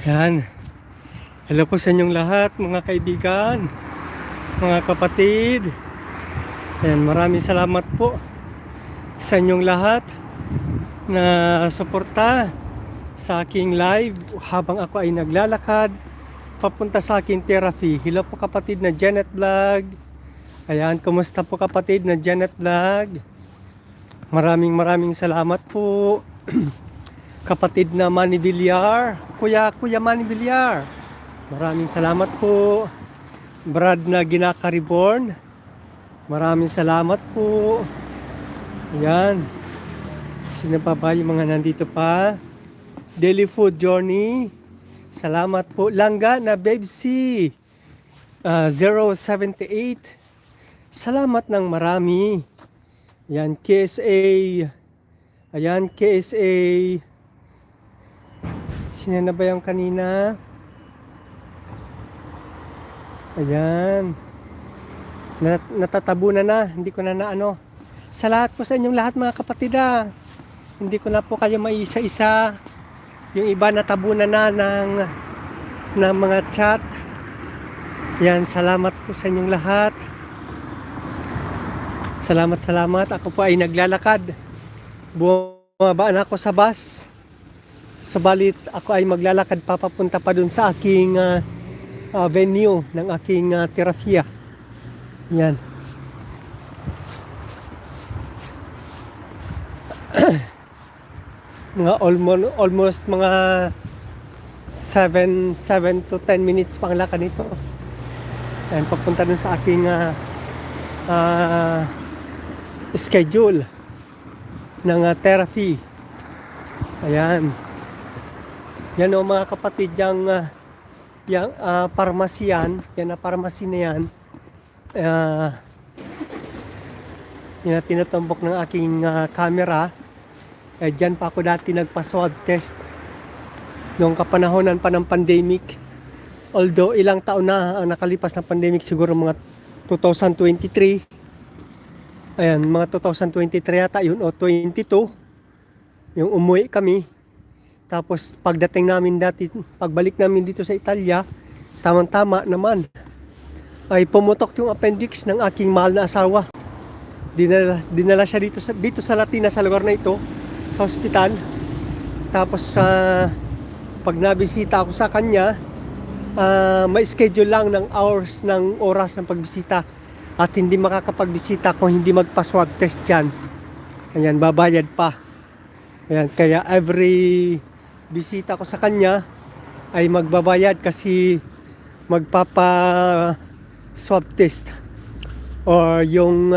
Yan. Hello po sa inyong lahat, mga kaibigan, mga kapatid. Yan, maraming salamat po sa inyong lahat na suporta sa aking live habang ako ay naglalakad papunta sa aking therapy. Hello po kapatid na Janet Vlog. Ayan, kumusta po kapatid na Janet Vlog? Maraming salamat po. Kapatid na Manny Villar, Kuya Manny Villar, maraming salamat po. Brad na Ginaka Reborn, maraming salamat po. Ayan, sino pa ba yung mga nandito pa? Daily Food Journey, salamat po. Langga na Babesy 078, salamat ng marami. Ayan, KSA, ayan, KSA. Sino na ba yung kanina? Ayan. Natatabunan na. Hindi ko na naano. Sa lahat po sa inyong lahat mga kapatid hindi ko na po kayo maisa-isa. Yung iba natabunan na ng mga chat. Yan. Salamat po sa inyong lahat. Salamat. Ako po ay naglalakad. Bumaba na ako sa bus. Subalit ako ay maglalakad papapunta pa dun sa aking venue ng aking terapya. Yan. Mga almost mga 7 to 10 minutes pang lakad nito. Yan, papunta dun sa aking schedule ng therapy. Ayan. Yan o mga kapatid, yung parmasyan, yan na parmasy na yan, yan na tinatumbok ng aking camera. Dyan pa ako dati nagpa-swab test noong kapanahonan pa ng pandemic. Although ilang taon na ang nakalipas ng pandemic, siguro mga 2023. Ayan, mga 2023 yata yun o 22, yung umuwi kami. Tapos pagdating namin pagbalik namin dito sa Italia, tamang-tama naman, ay pumutok yung appendix ng aking mahal na asawa. Dinala siya dito sa Latina, sa lugar na ito, sa ospital. Tapos pag nabisita ako sa kanya, may schedule lang ng oras ng pagbisita. At hindi makakapagbisita kung hindi magpa-swab test dyan. Ayan, babayad pa. Ayan, kaya every bisita ko sa kanya ay magbabayad kasi magpapa-swab test or yung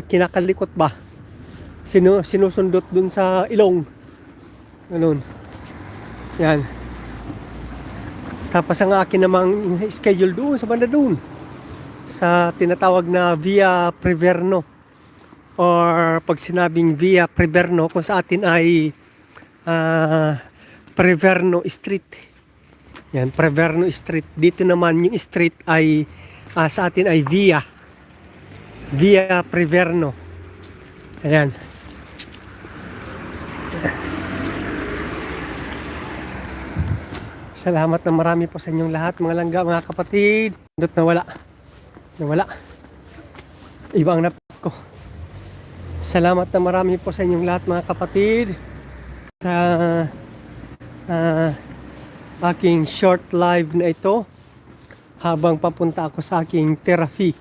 kinakalikot ba sinusundot dun sa ilong, ganun. Yan. Tapos ang akin namang schedule doon sa banda doon sa tinatawag na Via Preverno, or pag sinabing Via Preverno, kung sa atin ay Preverno Street. Yan, Preverno Street. Dito naman yung street ay sa atin ay Via Preverno. Ayan. Salamat na marami po sa inyong lahat, mga langga, mga kapatid. Nawala. Ibang napit ko. Salamat na marami po sa inyong lahat, mga kapatid. Aking short live na ito habang papunta ako sa aking therapy.